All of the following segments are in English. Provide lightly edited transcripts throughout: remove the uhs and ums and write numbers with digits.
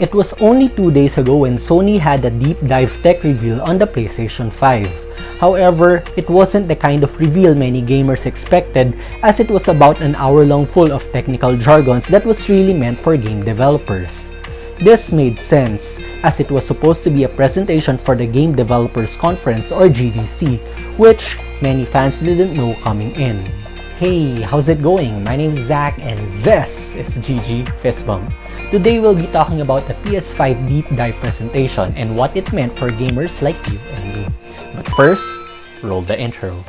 It was only 2 days ago when Sony had a deep dive tech reveal on the PlayStation 5. However, it wasn't the kind of reveal many gamers expected, as it was about an hour-long full of technical jargons that was really meant for game developers. This made sense, as it was supposed to be a presentation for the Game Developers Conference or GDC, which many fans didn't know coming in. Hey, how's it going? My name is Zach and this is GG Fistbump. Today we'll be talking about the PS5 deep dive presentation and what it meant for gamers like you and me. But first, roll the intro.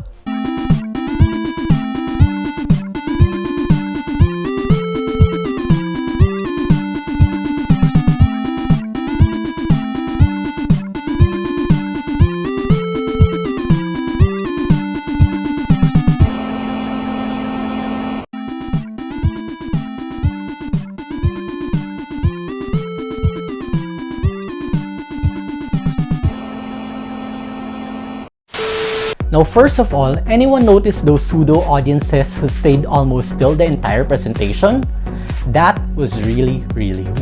Now, first of all, anyone notice those pseudo audiences who stayed almost still the entire presentation? That was really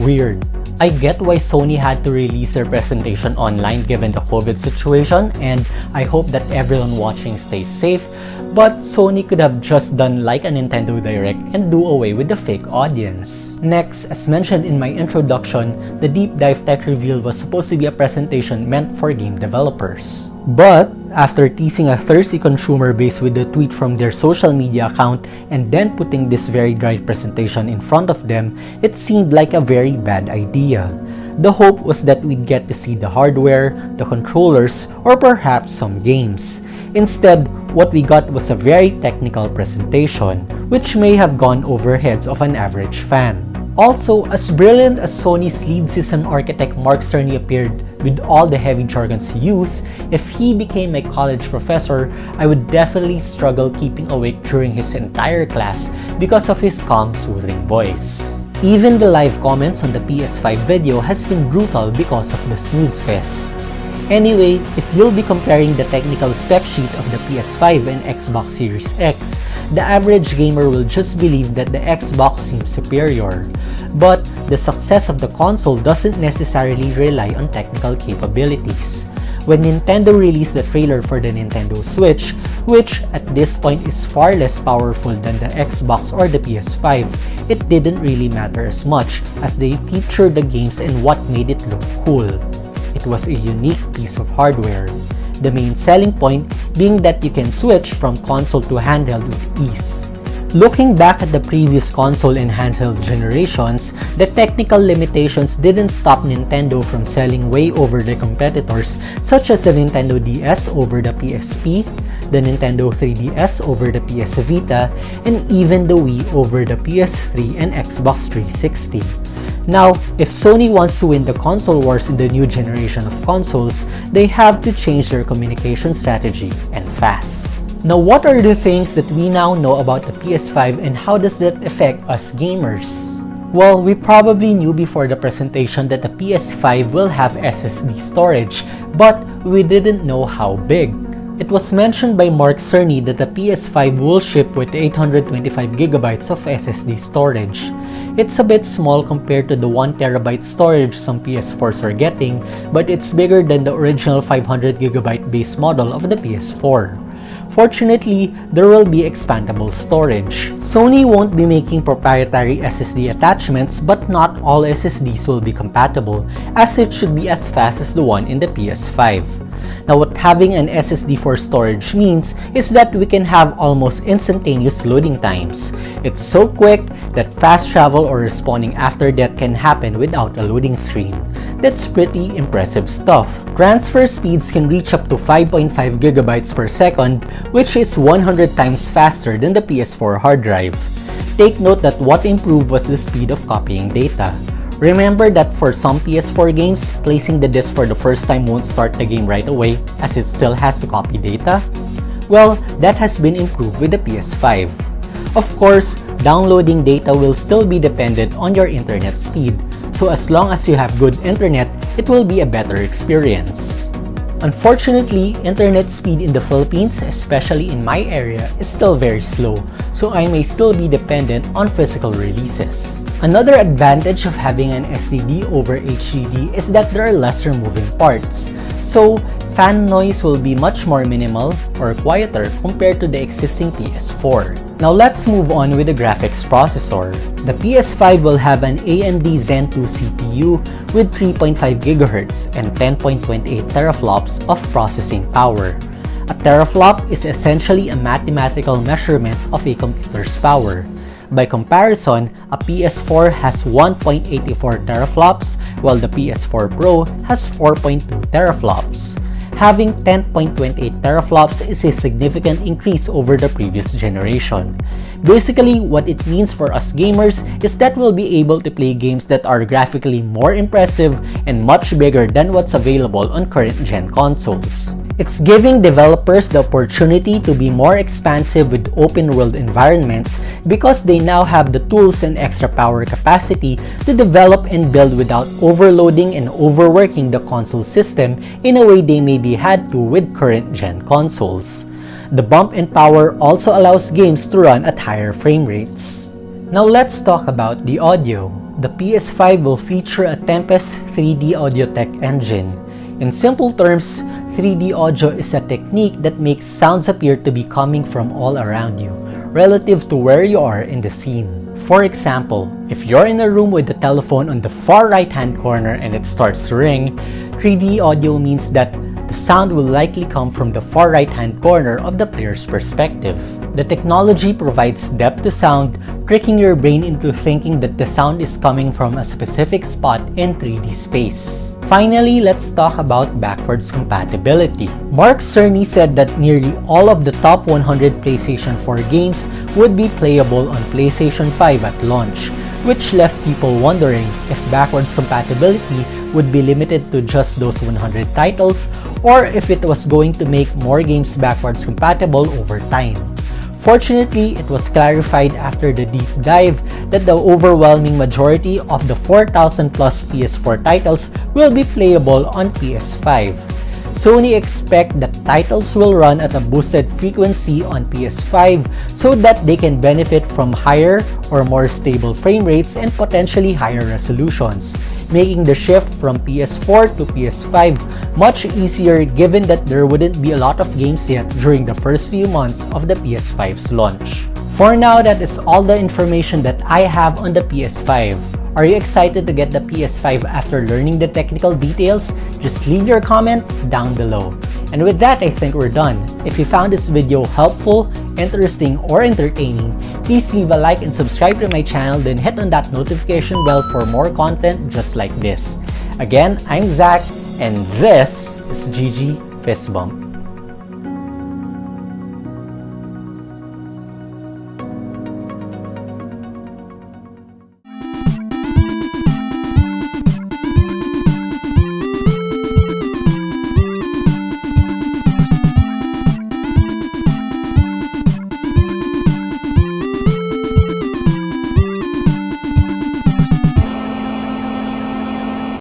weird. I get why Sony had to release their presentation online given the COVID situation, and I hope that everyone watching stays safe, but Sony could have just done like a Nintendo Direct and do away with the fake audience. Next, as mentioned in my introduction, the deep dive tech reveal was supposed to be a presentation meant for game developers. But after teasing a thirsty consumer base with a tweet from their social media account and then putting this very dry presentation in front of them, it seemed like a very bad idea. The hope was that we'd get to see the hardware, the controllers, or perhaps some games. Instead, what we got was a very technical presentation, which may have gone over heads of an average fan. Also, as brilliant as Sony's lead system architect Mark Cerny appeared with all the heavy jargons he used, if he became a college professor, I would definitely struggle keeping awake during his entire class because of his calm, soothing voice. Even the live comments on the PS5 video has been brutal because of the snooze fest. Anyway, if you'll be comparing the technical spec sheet of the PS5 and Xbox Series X, the average gamer will just believe that the Xbox seems superior. But the success of the console doesn't necessarily rely on technical capabilities. When Nintendo released the trailer for the Nintendo Switch, which at this point is far less powerful than the Xbox or the PS5, it didn't really matter as much as they featured the games and what made it look cool. It was a unique piece of hardware. The main selling point being that you can switch from console to handheld with ease. Looking back at the previous console and handheld generations, the technical limitations didn't stop Nintendo from selling way over their competitors, such as the Nintendo DS over the PSP, the Nintendo 3DS over the PS Vita, and even the Wii over the PS3 and Xbox 360. Now, if Sony wants to win the console wars in the new generation of consoles, they have to change their communication strategy, and fast. Now, what are the things that we now know about the PS5 and how does that affect us gamers? Well, we probably knew before the presentation that the PS5 will have SSD storage, but we didn't know how big. It was mentioned by Mark Cerny that the PS5 will ship with 825GB of SSD storage. It's a bit small compared to the 1TB storage some PS4s are getting, but it's bigger than the original 500GB base model of the PS4. Fortunately, there will be expandable storage. Sony won't be making proprietary SSD attachments, but not all SSDs will be compatible, as it should be as fast as the one in the PS5. Now, what having an SSD for storage means is that we can have almost instantaneous loading times. It's so quick that fast travel or respawning after that can happen without a loading screen. That's pretty impressive stuff. Transfer speeds can reach up to 5.5GB per second, which is 100 times faster than the PS4 hard drive. Take note that what improved was the speed of copying data. Remember that for some PS4 games, placing the disc for the first time won't start the game right away as it still has to copy data? Well, that has been improved with the PS5. Of course, downloading data will still be dependent on your internet speed, so as long as you have good internet, it will be a better experience. Unfortunately, internet speed in the Philippines, especially in my area, is still very slow, so I may still be dependent on physical releases. Another advantage of having an SSD over HDD is that there are lesser moving parts, so fan noise will be much more minimal or quieter compared to the existing PS4. Now let's move on with the graphics processor. The PS5 will have an AMD Zen 2 CPU with 3.5 GHz and 10.28 teraflops of processing power. A teraflop is essentially a mathematical measurement of a computer's power. By comparison, a PS4 has 1.84 teraflops while the PS4 Pro has 4.2 teraflops. Having 10.28 teraflops is a significant increase over the previous generation. Basically, what it means for us gamers is that we'll be able to play games that are graphically more impressive and much bigger than what's available on current-gen consoles. It's giving developers the opportunity to be more expansive with open-world environments because they now have the tools and extra power capacity to develop and build without overloading and overworking the console system in a way they maybe had to with current-gen consoles. The bump in power also allows games to run at higher frame rates. Now let's talk about the audio. The PS5 will feature a Tempest 3D audio tech engine. In simple terms, 3D audio is a technique that makes sounds appear to be coming from all around you, relative to where you are in the scene. For example, if you're in a room with the telephone on the far right-hand corner and it starts to ring, 3D audio means that the sound will likely come from the far right-hand corner of the player's perspective. The technology provides depth to sound, tricking your brain into thinking that the sound is coming from a specific spot in 3D space. Finally, let's talk about backwards compatibility. Mark Cerny said that nearly all of the top 100 PlayStation 4 games would be playable on PlayStation 5 at launch, which left people wondering if backwards compatibility would be limited to just those 100 titles or if it was going to make more games backwards compatible over time. Fortunately, it was clarified after the deep dive that the overwhelming majority of the 4,000 plus PS4 titles will be playable on PS5. Sony expect that titles will run at a boosted frequency on PS5 so that they can benefit from higher or more stable frame rates and potentially higher resolutions, making the shift from PS4 to PS5 much easier given that there wouldn't be a lot of games yet during the first few months of the PS5's launch. For now, that is all the information that I have on the PS5. Are you excited to get the PS5 after learning the technical details? Just leave your comment down below. And with that, I think we're done. If you found this video helpful, interesting, or entertaining, please leave a like and subscribe to my channel, then hit on that notification bell for more content just like this. Again, I'm Zach, and this is GG Fist Bump.